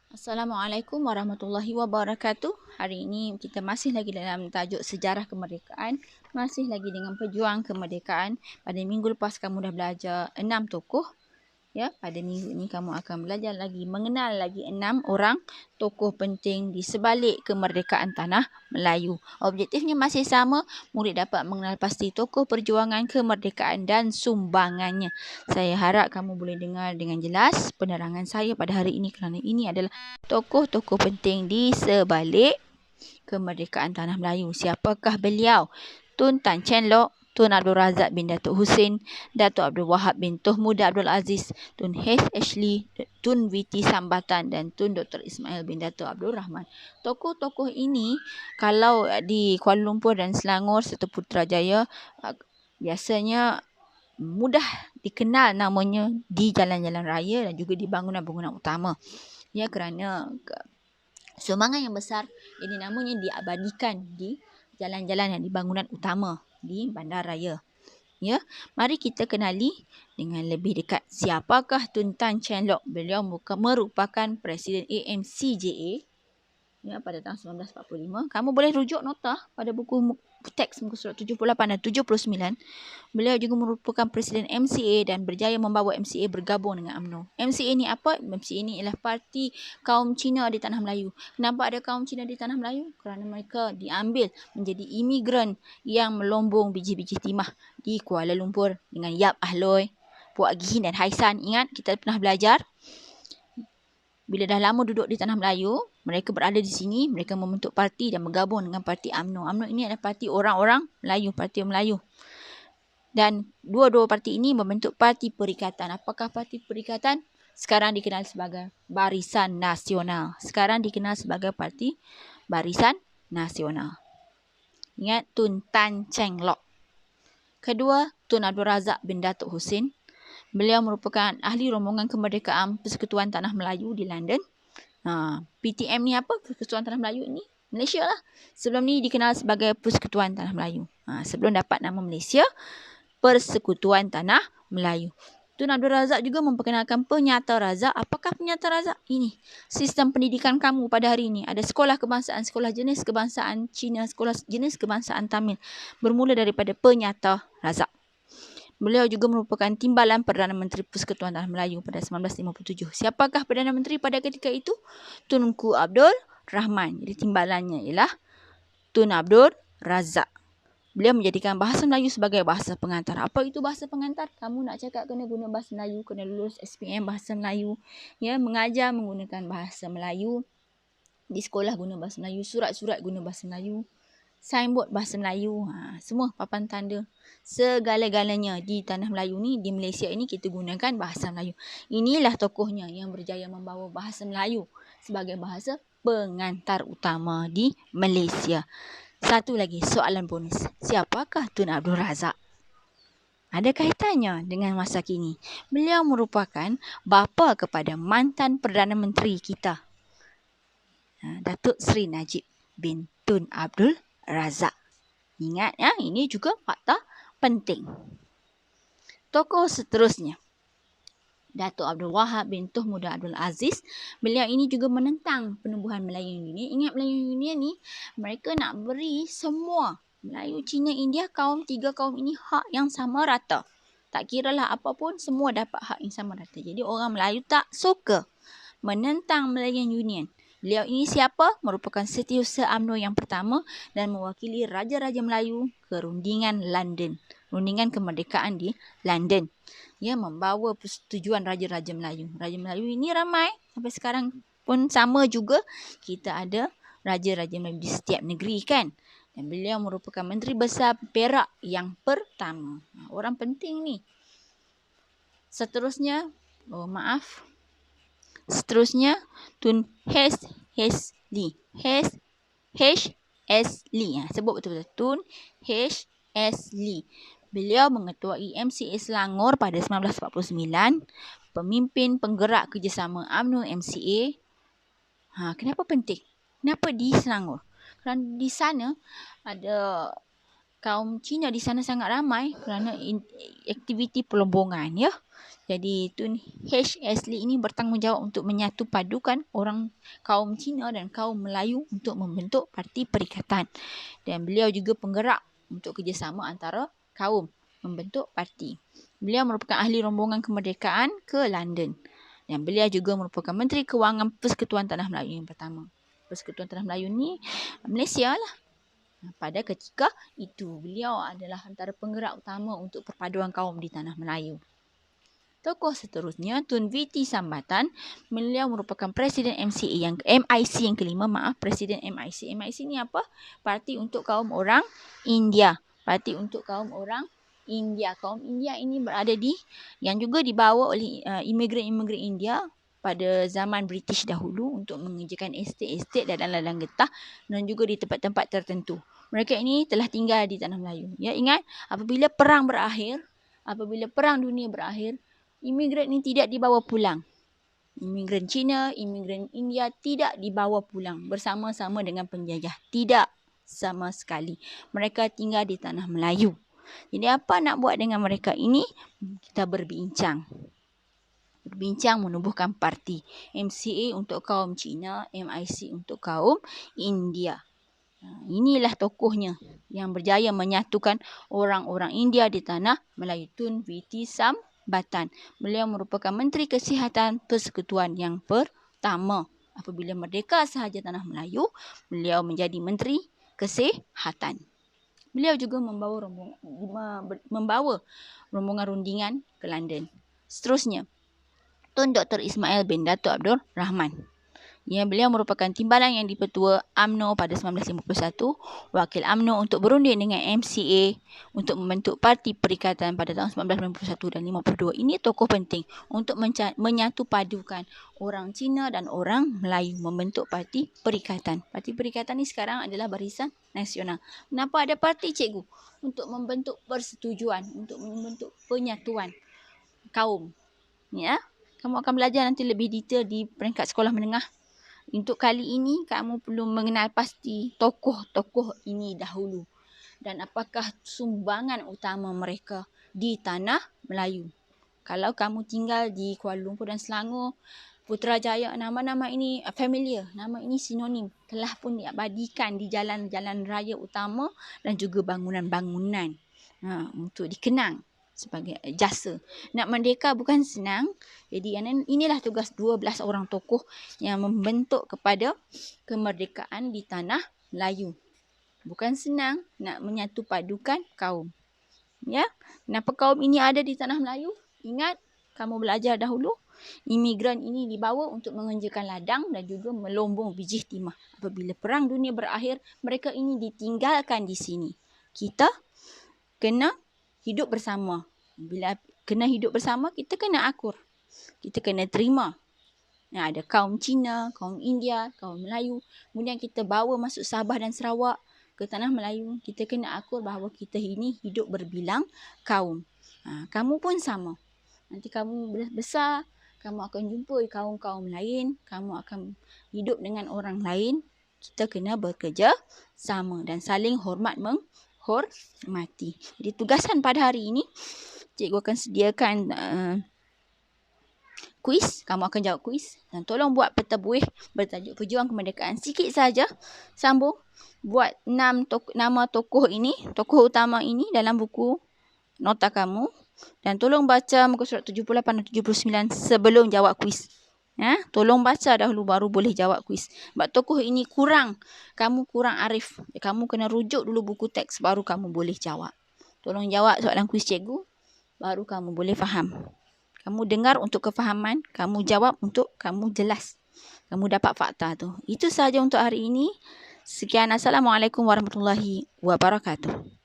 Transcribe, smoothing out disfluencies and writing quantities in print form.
Assalamualaikum warahmatullahi wabarakatuh. Hari ini kita masih lagi dalam tajuk sejarah kemerdekaan. Masih lagi dengan pejuang kemerdekaan. Pada minggu lepas kamu dah belajar 6 tokoh. Ya, pada minggu ini kamu akan belajar lagi, mengenal lagi 6 orang tokoh penting di sebalik kemerdekaan tanah Melayu. Objektifnya masih sama, murid dapat mengenal pasti tokoh perjuangan kemerdekaan dan sumbangannya. Saya harap kamu boleh dengar dengan jelas penerangan saya pada hari ini kerana ini adalah tokoh-tokoh penting di sebalik kemerdekaan tanah Melayu. Siapakah beliau? Tun Tan Cheng Lock, Tun Abdul Razak bin Datuk Husin, Datuk Abdul Wahab bin Toh Muda Abdul Aziz, Tun H. Ashley, Tun Witi Sambatan dan Tun Dr. Ismail bin Datuk Abdul Rahman. Tokoh-tokoh ini kalau di Kuala Lumpur dan Selangor serta Putrajaya biasanya mudah dikenal namanya di jalan-jalan raya dan juga di bangunan-bangunan utama. Ya, kerana sumbangan yang besar ini namanya diabadikan di jalan-jalan yang di bangunan utama di bandaraya. Ya, mari kita kenali dengan lebih dekat siapakah Tun Tan Cheng Lock. Beliau merupakan Presiden AMCJA ya, pada tahun 1945. Kamu boleh rujuk nota pada buku teks muka surat 78 dan 79. Beliau juga merupakan Presiden MCA dan berjaya membawa MCA bergabung dengan UMNO. MCA ni apa? MCA ni ialah parti kaum Cina di Tanah Melayu. Kenapa ada kaum Cina di Tanah Melayu? Kerana mereka diambil menjadi imigran yang melombong biji-biji timah di Kuala Lumpur dengan Yap Ahloi, Puak Gihin dan Haisan. Ingat kita pernah belajar bila dah lama duduk di Tanah Melayu, mereka berada di sini, mereka membentuk parti dan bergabung dengan parti UMNO. UMNO ini adalah parti orang-orang Melayu, parti Melayu. Dan dua-dua parti ini membentuk parti perikatan. Apakah parti perikatan? Sekarang dikenal sebagai Barisan Nasional. Sekarang dikenal sebagai Parti Barisan Nasional. Ingat, Tun Tan Cheng Lock. Kedua, Tun Abdul Razak bin Datuk Husin. Beliau merupakan ahli rombongan kemerdekaan Persekutuan Tanah Melayu di London. PTM ni apa? Persekutuan Tanah Melayu ni Malaysia lah. Sebelum ni dikenal sebagai Persekutuan Tanah Melayu. Sebelum dapat nama Malaysia, Persekutuan Tanah Melayu. Tun Abdul Razak juga memperkenalkan Penyata Razak. Apakah Penyata Razak? Ini sistem pendidikan kamu pada hari ini. Ada sekolah kebangsaan, sekolah jenis kebangsaan Cina, sekolah jenis kebangsaan Tamil. Bermula daripada Penyata Razak. Beliau juga merupakan timbalan Perdana Menteri Persekutuan Tanah Melayu pada 1957. Siapakah Perdana Menteri pada ketika itu? Tunku Abdul Rahman. Jadi timbalannya ialah Tun Abdul Razak. Beliau menjadikan bahasa Melayu sebagai bahasa pengantar. Apa itu bahasa pengantar? Kamu nak cakap kena guna bahasa Melayu, kena lulus SPM bahasa Melayu. Ya, mengajar menggunakan bahasa Melayu. Di sekolah guna bahasa Melayu, surat-surat guna bahasa Melayu. Signboard bahasa Melayu, semua papan tanda, segala-galanya di Tanah Melayu ni, di Malaysia ini kita gunakan bahasa Melayu. Inilah tokohnya yang berjaya membawa bahasa Melayu sebagai bahasa pengantar utama di Malaysia. Satu lagi soalan bonus. Siapakah Tun Abdul Razak? Ada kaitannya dengan masa kini. Beliau merupakan bapa kepada mantan Perdana Menteri kita, Datuk Seri Najib bin Tun Abdul Razak. Ingat ya, ini juga fakta penting. Tokoh seterusnya, Datuk Abdul Wahab bin Toh Muda Abdul Aziz. Beliau ini juga menentang penubuhan Melayu Union. Ingat Melayu Union ni, mereka nak beri semua Melayu, Cina, India, tiga kaum ini hak yang sama rata. Tak kiralah apapun, semua dapat hak yang sama rata. Jadi orang Melayu tak suka, menentang Melayu Union. Beliau ini siapa? Merupakan setiausaha UMNO yang pertama dan mewakili Raja-Raja Melayu ke rundingan London. Rundingan kemerdekaan di London. Ya, membawa persetujuan Raja-Raja Melayu. Raja Melayu ini ramai. Sampai sekarang pun sama juga. Kita ada Raja-Raja Melayu di setiap negeri kan. Dan beliau merupakan Menteri Besar Perak yang pertama. Orang penting ni. Seterusnya, Seterusnya, Tun H. Lee. Sebut betul-betul. Tun H. Lee. Beliau mengetuai MCA Selangor pada 1949. Pemimpin penggerak kerjasama UMNO MCA. Kenapa penting? Kenapa di Selangor? Kerana di sana ada kaum Cina di sana sangat ramai kerana aktiviti pelombongan ya. Jadi Tun H. Ashley ini bertanggungjawab untuk menyatu padukan orang kaum Cina dan kaum Melayu untuk membentuk parti perikatan. Dan beliau juga penggerak untuk kerjasama antara kaum membentuk parti. Beliau merupakan ahli rombongan kemerdekaan ke London. Dan beliau juga merupakan Menteri Kewangan Persekutuan Tanah Melayu yang pertama. Persekutuan Tanah Melayu ni Malaysia lah. Pada ketika itu, beliau adalah antara penggerak utama untuk perpaduan kaum di Tanah Melayu. Tokoh seterusnya, Tun V.T. Sambatan. Beliau merupakan Presiden MIC yang kelima. Presiden MIC. MIC ni apa? Parti untuk kaum orang India. Parti untuk kaum orang India. Kaum India ini berada yang juga dibawa oleh imigran-imigran India pada zaman British dahulu untuk mengerjakan estate-estate dan ladang getah dan juga di tempat-tempat tertentu. Mereka ini telah tinggal di Tanah Melayu. Ya, ingat, apabila perang dunia berakhir, imigran ini tidak dibawa pulang. Imigran Cina, imigran India tidak dibawa pulang bersama-sama dengan penjajah. Tidak sama sekali. Mereka tinggal di Tanah Melayu. Jadi apa nak buat dengan mereka ini? Kita berbincang menubuhkan parti. MCA untuk kaum Cina, MIC untuk kaum India. Inilah tokohnya yang berjaya menyatukan orang-orang India di Tanah Melayu. Tun V.T. Sambatan. Beliau merupakan Menteri Kesihatan Persekutuan yang pertama. Apabila merdeka sahaja Tanah Melayu, beliau menjadi Menteri Kesihatan. Beliau juga membawa rombongan rundingan ke London. Seterusnya, Tun Dr. Ismail bin Dato' Abdul Rahman. Ya, beliau merupakan timbalan yang dipertua UMNO pada 1951, wakil UMNO untuk berunding dengan MCA untuk membentuk Parti Perikatan pada tahun 1991 dan 52. Ini tokoh penting untuk menyatu padukan orang Cina dan orang Melayu membentuk Parti Perikatan. Parti Perikatan ni sekarang adalah Barisan Nasional. Kenapa ada parti, cikgu? Untuk membentuk persetujuan, untuk membentuk penyatuan kaum. Ya, kamu akan belajar nanti lebih detail di peringkat sekolah menengah. Untuk kali ini, kamu perlu mengenal pasti tokoh-tokoh ini dahulu. Dan apakah sumbangan utama mereka di Tanah Melayu. Kalau kamu tinggal di Kuala Lumpur dan Selangor, Putrajaya, nama-nama ini familiar. Nama ini sinonim. Telah pun diabadikan di jalan-jalan raya utama dan juga bangunan-bangunan. Untuk dikenang sebagai jasa. Nak merdeka bukan senang. Jadi inilah tugas 12 orang tokoh yang membentuk kepada kemerdekaan di Tanah Melayu. Bukan senang nak menyatu padukan kaum. Ya, kenapa kaum ini ada di Tanah Melayu? Ingat, kamu belajar dahulu. Imigran ini dibawa untuk mengerjakan ladang dan juga melombong biji timah. Apabila Perang Dunia berakhir, mereka ini ditinggalkan di sini. Kita kena hidup bersama. Bila kena hidup bersama, kita kena akur. Kita kena terima. Ada kaum Cina, kaum India, kaum Melayu. Kemudian kita bawa masuk Sabah dan Sarawak ke Tanah Melayu. Kita kena akur bahawa kita ini hidup berbilang kaum. Kamu pun sama. Nanti kamu besar, kamu akan jumpa kaum-kaum lain. Kamu akan hidup dengan orang lain. Kita kena bekerja sama dan saling hormati. Jadi tugasan pada hari ini, cikgu akan sediakan kuis. Kamu akan jawab kuis. Dan tolong buat peta buih bertajuk Pejuang Kemerdekaan. Sikit saja. Sambung. Buat 6 nama tokoh ini, tokoh utama ini dalam buku nota kamu. Dan tolong baca muka surat 78 dan 79 sebelum jawab kuis. Tolong baca dahulu baru boleh jawab kuis. Sebab tokoh ini kamu kurang arif. Kamu kena rujuk dulu buku teks baru kamu boleh jawab. Tolong jawab soalan kuis cikgu. Baru kamu boleh faham. Kamu dengar untuk kefahaman, kamu jawab untuk kamu jelas. Kamu dapat fakta tu. Itu sahaja untuk hari ini. Sekian. Assalamualaikum warahmatullahi wabarakatuh.